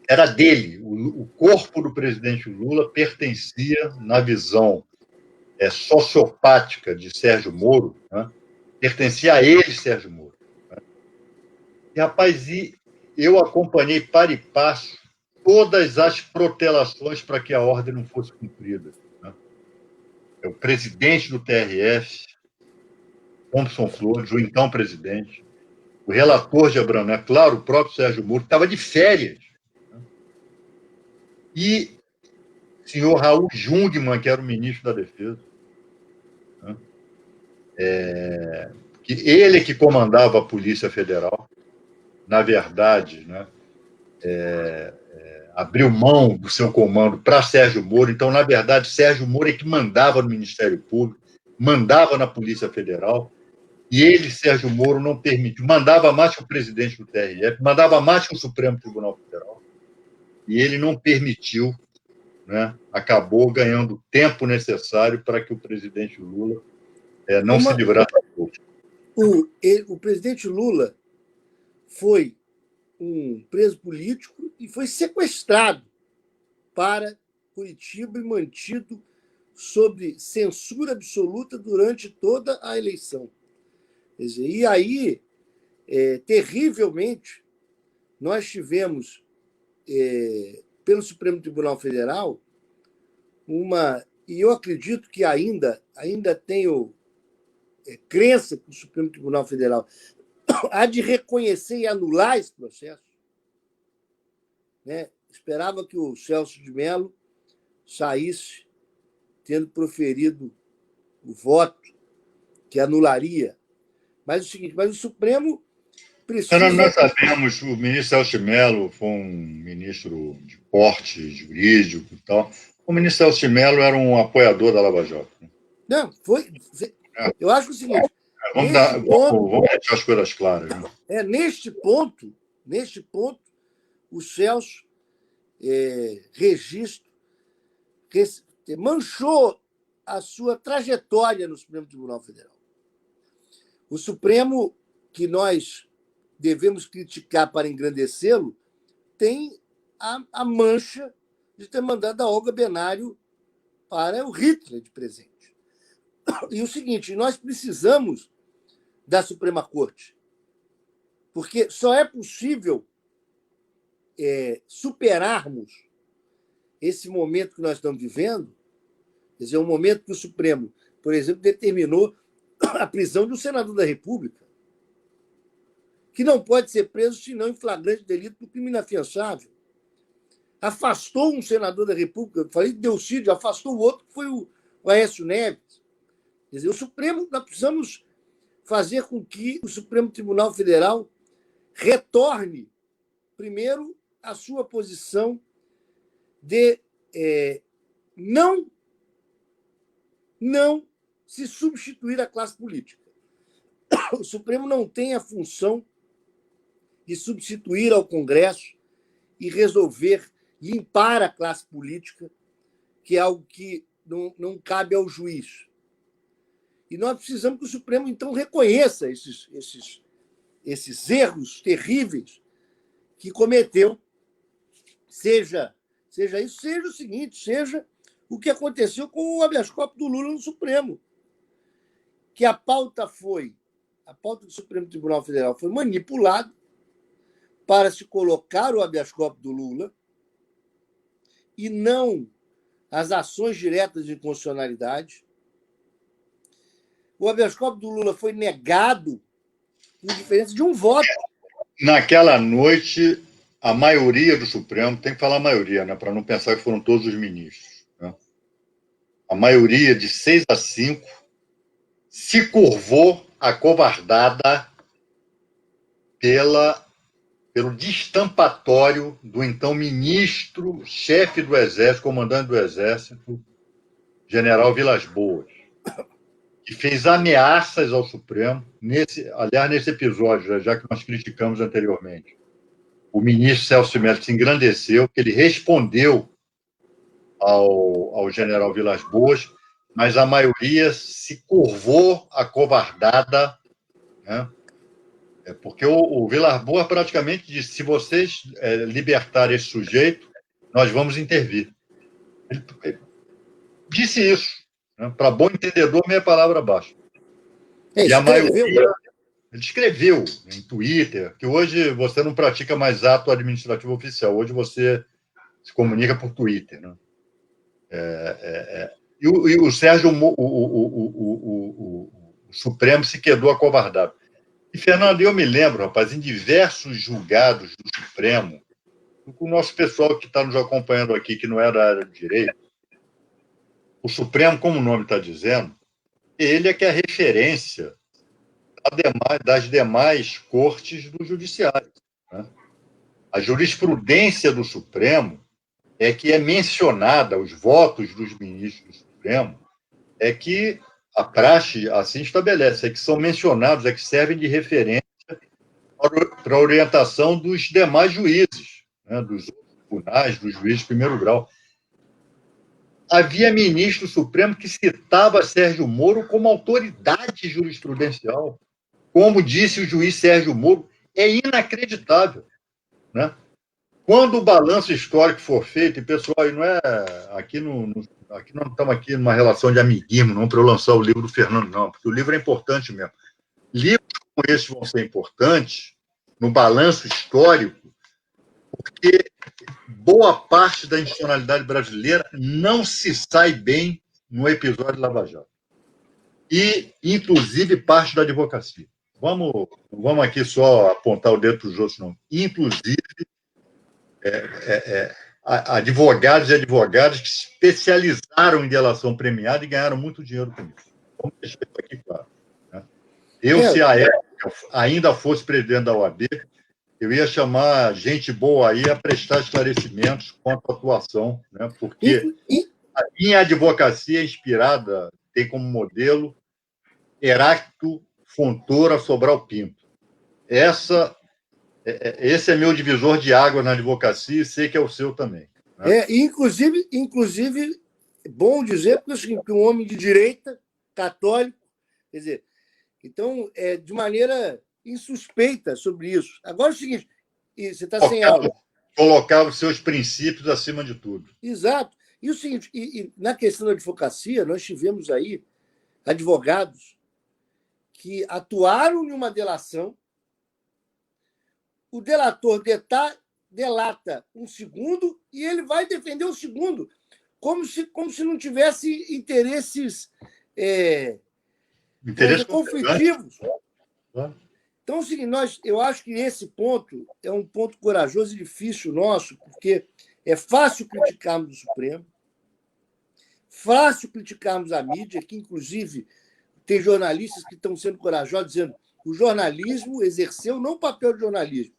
Era dele. O corpo do presidente Lula pertencia, na visão sociopática de Sérgio Moro, né? Pertencia a ele, Sérgio Moro. Né? E, rapaz, eu acompanhei para e passo todas as protelações para que a ordem não fosse cumprida. Né? O presidente do TRF, Thompson Flores, o então presidente, o relator de Abrão Neto, claro, o próprio Sérgio Moro, estava de férias. Né? E o senhor Raul Jungmann, que era o ministro da Defesa, né? Que ele que comandava a Polícia Federal, na verdade, né? Abriu mão do seu comando para Sérgio Moro. Então, na verdade, Sérgio Moro é que mandava no Ministério Público, mandava na Polícia Federal, e ele, Sérgio Moro, não permitiu. Mandava mais que o presidente do TRF, mandava mais que o Supremo Tribunal Federal, e ele não permitiu, né? Acabou ganhando o tempo necessário para que o presidente Lula não se livrasse da culpa. O presidente Lula foi um preso político e foi sequestrado para Curitiba e mantido sob censura absoluta durante toda a eleição. Quer dizer, e aí, terrivelmente, nós tivemos, pelo Supremo Tribunal Federal, e eu acredito que ainda tenho crença que o Supremo Tribunal Federal há de reconhecer e anular esse processo, né? Esperava que o Celso de Mello saísse tendo proferido o voto que anularia. Mas é o seguinte, mas o Supremo precisa... Nós sabemos, o ministro Celso de Mello foi um ministro de porte jurídico e tal. O ministro Celso de Mello era um apoiador da Lava Jato. Não, foi... Eu acho que é o seguinte... Vamos deixar as coisas claras. Né? Neste ponto, o Celso Registro manchou a sua trajetória no Supremo Tribunal Federal. O Supremo, que nós devemos criticar para engrandecê-lo, tem a mancha de ter mandado a Olga Benário para o Hitler de presente. E o seguinte, nós precisamos da Suprema Corte, porque só é possível superarmos esse momento que nós estamos vivendo, quer dizer, um momento que o Supremo, por exemplo, determinou a prisão de um senador da República, que não pode ser preso senão em flagrante delito do crime inafiançável. Afastou um senador da República, eu falei de Delcídio, afastou o outro, que foi o Aécio Neves. Quer dizer, o Supremo, nós precisamos fazer com que o Supremo Tribunal Federal retorne, primeiro, à sua posição de não se substituir à classe política. O Supremo não tem a função de substituir ao Congresso e resolver limpar a classe política, que é algo que não cabe ao juiz. E nós precisamos que o Supremo, então, reconheça esses erros terríveis que cometeu, seja isso, seja o seguinte, seja o que aconteceu com o habeas corpus do Lula no Supremo, que a pauta do Supremo Tribunal Federal foi manipulada para se colocar o habeas corpus do Lula e não as ações diretas de inconstitucionalidade. O habeas corpus do Lula foi negado por diferença de um voto. Naquela noite, a maioria do Supremo, tem que falar a maioria, né, para não pensar que foram todos os ministros, né? A maioria, de 6-5, se curvou acovardada pelo destampatório do então ministro, chefe do Exército, comandante do Exército, general Vilas Boas, que fez ameaças ao Supremo, nesse episódio, já que nós criticamos anteriormente. O ministro Celso Mello se engrandeceu, que ele respondeu ao general Vilas Boas, mas a maioria se curvou acovardada, né? Porque o Vilas Boas praticamente disse: se vocês libertarem esse sujeito, nós vamos intervir. Ele disse isso. Né? Para bom entendedor, meia palavra abaixo. E a maioria... Ele escreveu em Twitter que hoje você não pratica mais ato administrativo oficial, hoje você se comunica por Twitter. Né? E o Sérgio, o Supremo se quedou acovardado. E, Fernando, eu me lembro, rapaz, em diversos julgados do Supremo, com o nosso pessoal que está nos acompanhando aqui, que não é da área de direito, o Supremo, como o nome está dizendo, ele é que é a referência das demais cortes do judiciário. Né? A jurisprudência do Supremo é que é mencionada, os votos dos ministros do Supremo, é que a praxe assim estabelece, é que são mencionados, é que servem de referência para a orientação dos demais juízes, né? Dos tribunais, dos juízes de primeiro grau. Havia ministro Supremo que citava Sérgio Moro como autoridade jurisprudencial. Como disse o juiz Sérgio Moro, é inacreditável. Né? Quando o balanço histórico for feito, e pessoal, não é aqui aqui não estamos aqui numa relação de amiguismo, não para eu lançar o livro do Fernando, não, porque o livro é importante mesmo. Livros como esses vão ser importantes no balanço histórico, porque boa parte da institucionalidade brasileira não se sai bem no episódio Lava Jato. e, inclusive, parte da advocacia. Vamos aqui só apontar o dedo para os outros, não. Inclusive, advogados e advogadas que se especializaram em delação premiada e ganharam muito dinheiro com isso. Vamos deixar isso aqui claro. Né? Se a época ainda fosse presidente da OAB, eu ia chamar gente boa aí a prestar esclarecimentos quanto à atuação, né? Porque a minha advocacia é inspirada, tem como modelo Heráclito Fontoura Sobral Pinto. Esse é meu divisor de água na advocacia e sei que é o seu também. Né? Inclusive, bom dizer, porque é o seguinte, um homem de direita, católico, quer dizer, então, de maneira insuspeita sobre isso. Agora é o seguinte, você está sem aula. Colocar os seus princípios acima de tudo. Exato. E o seguinte, na questão da advocacia, nós tivemos aí advogados que atuaram em uma delação, o delator delata um segundo e ele vai defender o segundo, como se não tivesse interesses conflitivos. Então, é o seguinte, eu acho que esse ponto é um ponto corajoso e difícil nosso, porque é fácil criticarmos o Supremo, fácil criticarmos a mídia, que, inclusive, tem jornalistas que estão sendo corajosos, dizendo que o jornalismo exerceu não o papel de jornalismo,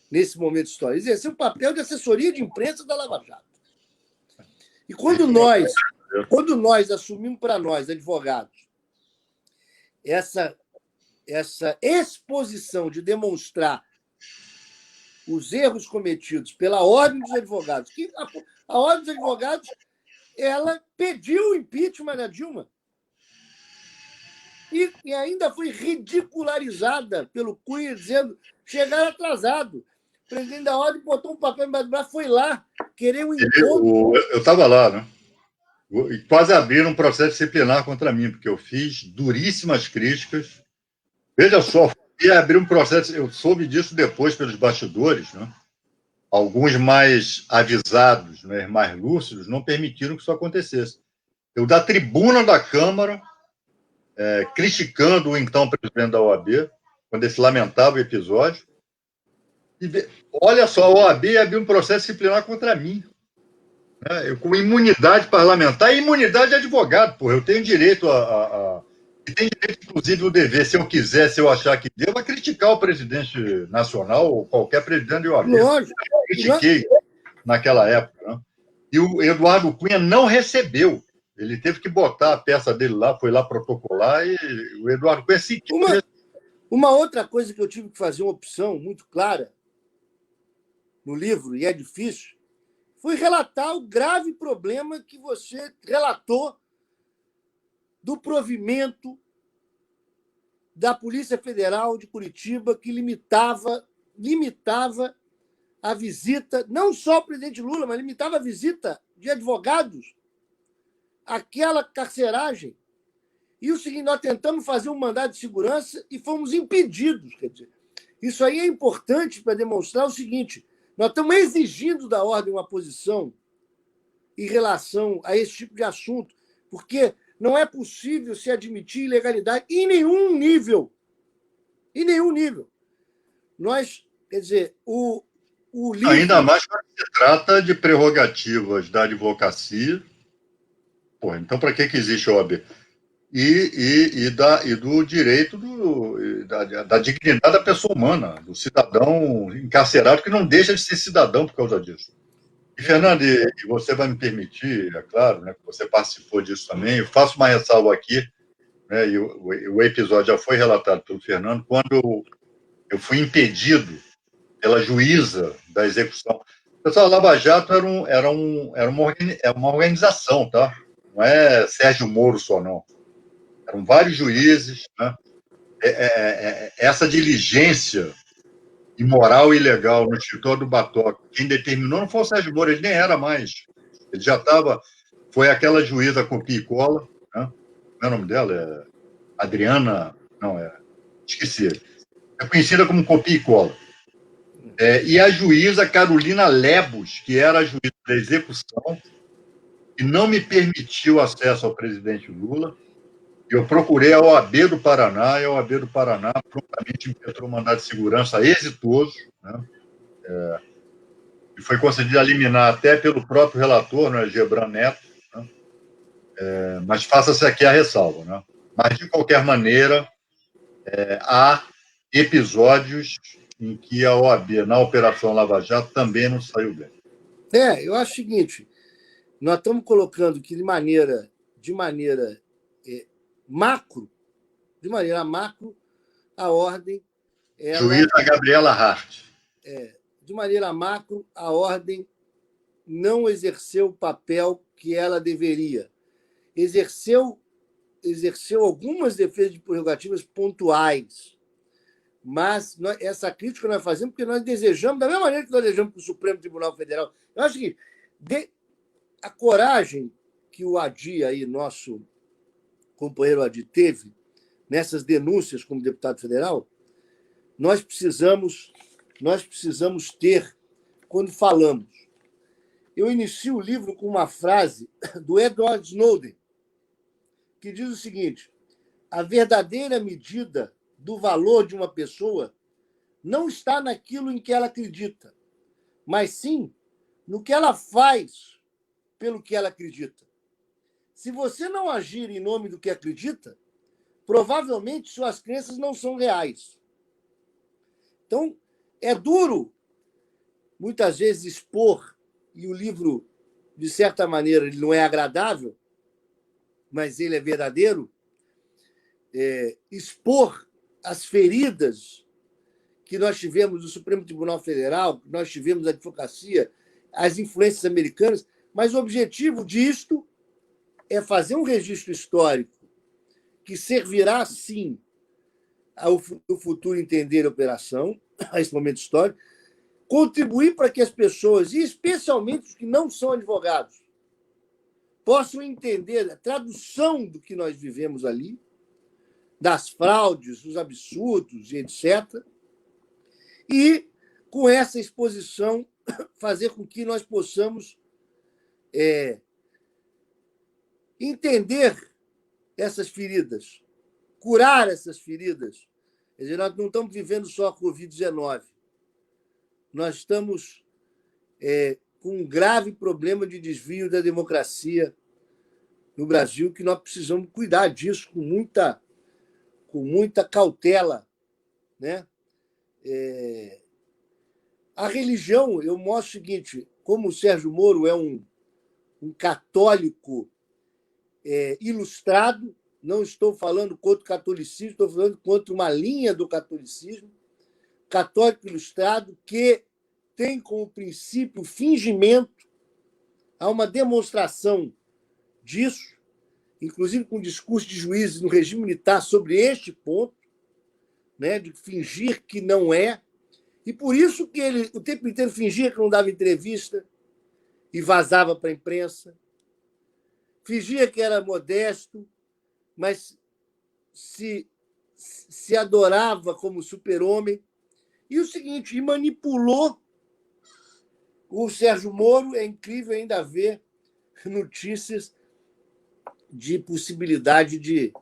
nesse momento histórico, exerceu o papel de assessoria de imprensa da Lava Jato. E quando nós assumimos para nós, advogados, essa exposição de demonstrar os erros cometidos pela Ordem dos Advogados, que a Ordem dos Advogados ela pediu o impeachment da Dilma e ainda foi ridicularizada pelo Cunha, dizendo chegaram atrasado. O presidente da Ordem botou um papel embaixo do braço, foi lá querer um encontro. Eu estava lá, né? E quase abriram um processo disciplinar contra mim, porque eu fiz duríssimas críticas. Veja só, ia abrir um processo, eu soube disso depois pelos bastidores, né? Alguns mais avisados, né, mais lúcidos, não permitiram que isso acontecesse. Eu, da tribuna da Câmara, criticando o então presidente da OAB, quando esse lamentável episódio, e olha só, a OAB abriu um processo disciplinar contra mim, né? Eu, com imunidade parlamentar e imunidade de advogado, porra, eu tenho direito e tem direito, inclusive, o dever, se eu quiser, se eu achar que deu, a criticar o presidente nacional ou qualquer presidente de OAB. Lógico. Eu critiquei naquela época. Né? E o Eduardo Cunha não recebeu. Ele teve que botar a peça dele lá, foi lá protocolar e o Eduardo Cunha sequer... Uma outra coisa que eu tive que fazer uma opção muito clara no livro, e é difícil, foi relatar o grave problema que você relatou do provimento da Polícia Federal de Curitiba, que limitava a visita, não só ao presidente Lula, mas limitava a visita de advogados àquela carceragem. E o seguinte, nós tentamos fazer um mandado de segurança e fomos impedidos. Quer dizer, isso aí é importante para demonstrar o seguinte, nós estamos exigindo da ordem uma posição em relação a esse tipo de assunto, porque não é possível se admitir ilegalidade em nenhum nível. Em nenhum nível. Nós, quer dizer, o livro... Ainda mais quando se trata de prerrogativas da advocacia. Pô, então, para que existe a OAB? E do direito da dignidade da pessoa humana, do cidadão encarcerado, que não deixa de ser cidadão por causa disso. E, Fernando, e você vai me permitir, é claro, né, que você participou disso também, eu faço uma ressalva aqui, né, e o episódio já foi relatado pelo Fernando, quando eu fui impedido pela juíza da execução. Pessoal, a Lava Jato era uma organização, tá? Não é Sérgio Moro só, não. Eram vários juízes, né? Essa diligência imoral e ilegal no escritório do Batoca, quem determinou não foi o Sérgio Moro, ele nem era mais. Ele já estava... Foi aquela juíza copia e cola, né? Não é o nome dela? É Adriana... Não, esqueci. É conhecida como copia e cola. E a juíza Carolina Lebos, que era a juíza da execução, que não me permitiu acesso ao presidente Lula, Eu procurei a OAB do Paraná, e a OAB do Paraná prontamente impetrou um mandado de segurança exitoso, né? E foi concedido a liminar até pelo próprio relator, né, Gebran Neto, né? Mas faça-se aqui a ressalva, né? Mas, de qualquer maneira, há episódios em que a OAB, na Operação Lava Jato, também não saiu bem. Eu acho o seguinte, nós estamos colocando que de maneira macro, a ordem... Juíza Gabriela Hart. De maneira macro, a ordem não exerceu o papel que ela deveria. Exerceu algumas defesas de prerrogativas pontuais, mas essa crítica nós fazemos porque nós desejamos, da mesma maneira que nós desejamos para o Supremo Tribunal Federal. Eu acho que a coragem que o Adi, aí, nosso companheiro Adi, teve nessas denúncias como deputado federal, nós precisamos ter quando falamos. Eu inicio o livro com uma frase do Edward Snowden, que diz o seguinte: a verdadeira medida do valor de uma pessoa não está naquilo em que ela acredita, mas sim no que ela faz pelo que ela acredita. Se você não agir em nome do que acredita, provavelmente suas crenças não são reais. Então, é duro, muitas vezes, expor, e o livro, de certa maneira, ele não é agradável, mas ele é verdadeiro, expor as feridas que nós tivemos no Supremo Tribunal Federal, que nós tivemos na advocacia, as influências americanas, mas o objetivo disto é fazer um registro histórico que servirá, sim, ao futuro entender a operação, a esse momento histórico, contribuir para que as pessoas, e especialmente os que não são advogados, possam entender a tradução do que nós vivemos ali, das fraudes, dos absurdos, e etc. E, com essa exposição, fazer com que nós possamos entender essas feridas, curar essas feridas. Quer dizer, nós não estamos vivendo só a Covid-19. Nós estamos com um grave problema de desvio da democracia no Brasil, que nós precisamos cuidar disso com muita cautela, né? A religião, eu mostro o seguinte: como o Sérgio Moro é um católico ilustrado, não estou falando contra o catolicismo, estou falando contra uma linha do catolicismo, católico ilustrado, que tem como princípio o fingimento. Há uma demonstração disso, inclusive com discurso de juízes no regime militar sobre este ponto, né, de fingir que não é. E por isso que ele o tempo inteiro fingia que não dava entrevista e vazava para a imprensa, fingia que era modesto, mas se adorava como super-homem. E o seguinte, manipulou o Sérgio Moro. É incrível ainda ver notícias de possibilidade de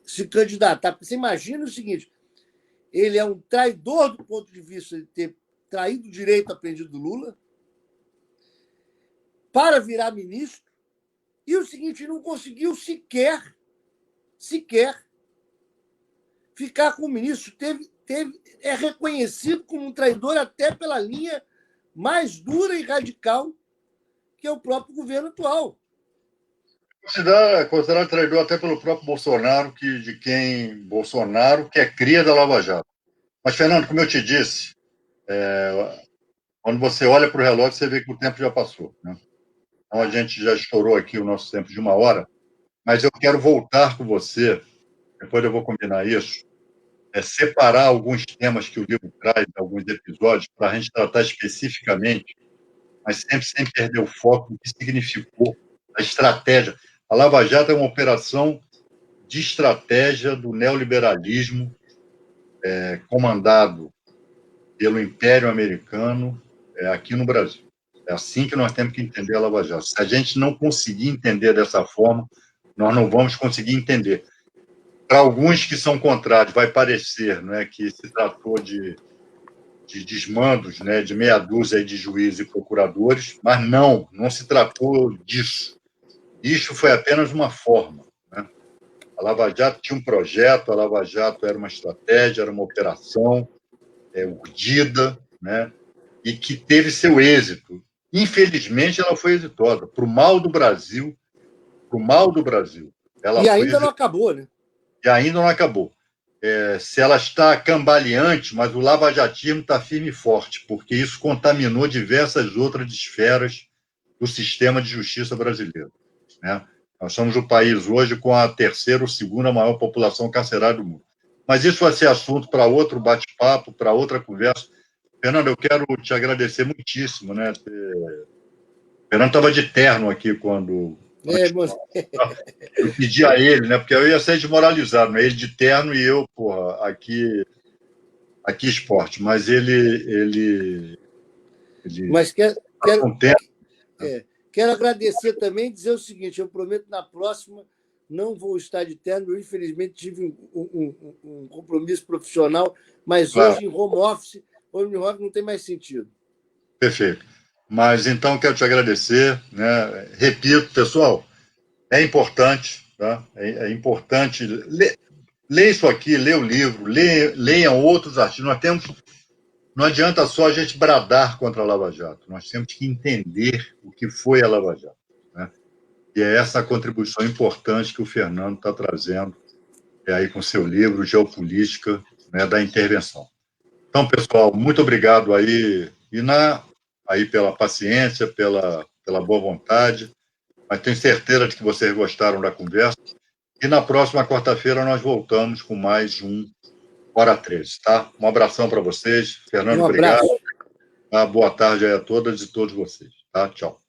se candidatar. Porque você imagina o seguinte: ele é um traidor do ponto de vista de ter traído o direito aprendido do Lula para virar ministro, e o seguinte, não conseguiu sequer ficar como ministro. É reconhecido como um traidor até pela linha mais dura e radical, que é o próprio governo atual. Considerado traidor até pelo próprio Bolsonaro, de quem Bolsonaro que é cria da Lava Jato. Mas, Fernando, como eu te disse, quando você olha para o relógio, você vê que o tempo já passou, né? Então, a gente já estourou aqui o nosso tempo de 1 hora, mas eu quero voltar com você, depois eu vou combinar isso, separar alguns temas que o livro traz, alguns episódios, para a gente tratar especificamente, mas sempre sem perder o foco do que significou a estratégia. A Lava Jato é uma operação de estratégia do neoliberalismo, comandado pelo Império Americano aqui no Brasil. É assim que nós temos que entender a Lava Jato. Se a gente não conseguir entender dessa forma, nós não vamos conseguir entender. Para alguns que são contrários, vai parecer, né, que se tratou de desmandos, né, de meia dúzia de juízes e procuradores, mas não se tratou disso. Isso foi apenas uma forma. Né? A Lava Jato tinha um projeto, a Lava Jato era uma estratégia, era uma operação urdida, né, e que teve seu êxito. Infelizmente, ela foi exitosa. Para o mal do Brasil, ela E foi ainda não acabou, né? E ainda não acabou. Se ela está cambaleante, mas o lavajatismo está firme e forte, porque isso contaminou diversas outras esferas do sistema de justiça brasileiro. Né? Nós somos o país hoje com a terceira ou segunda maior população carcerária do mundo. Mas isso vai ser assunto para outro bate-papo, para outra conversa. Fernando, eu quero te agradecer muitíssimo. Né? Fernando estava de terno aqui quando eu pedi a ele, né? Porque eu ia ser desmoralizado, né? Ele de terno e eu, porra, aqui esporte. Mas ele Mas né? quero agradecer também e dizer o seguinte: eu prometo na próxima não vou estar de terno. Eu, infelizmente, tive um compromisso profissional, mas Claro. hoje em home office não tem mais sentido. Perfeito. Mas então quero te agradecer, né? Repito, pessoal, é importante, tá? É importante ler isso aqui, ler o livro, leiam outros artigos. Não adianta só a gente bradar contra a Lava Jato, nós temos que entender o que foi a Lava Jato. Né? E é essa a contribuição importante que o Fernando está trazendo aí com seu livro Geopolítica, né, da Intervenção. Então, pessoal, muito obrigado aí, aí pela paciência, pela boa vontade, mas tenho certeza de que vocês gostaram da conversa. E na próxima quarta-feira nós voltamos com mais um Hora 13, tá? Um abração para vocês. Fernando, obrigado. Boa tarde aí a todas e todos vocês. Tá? Tchau.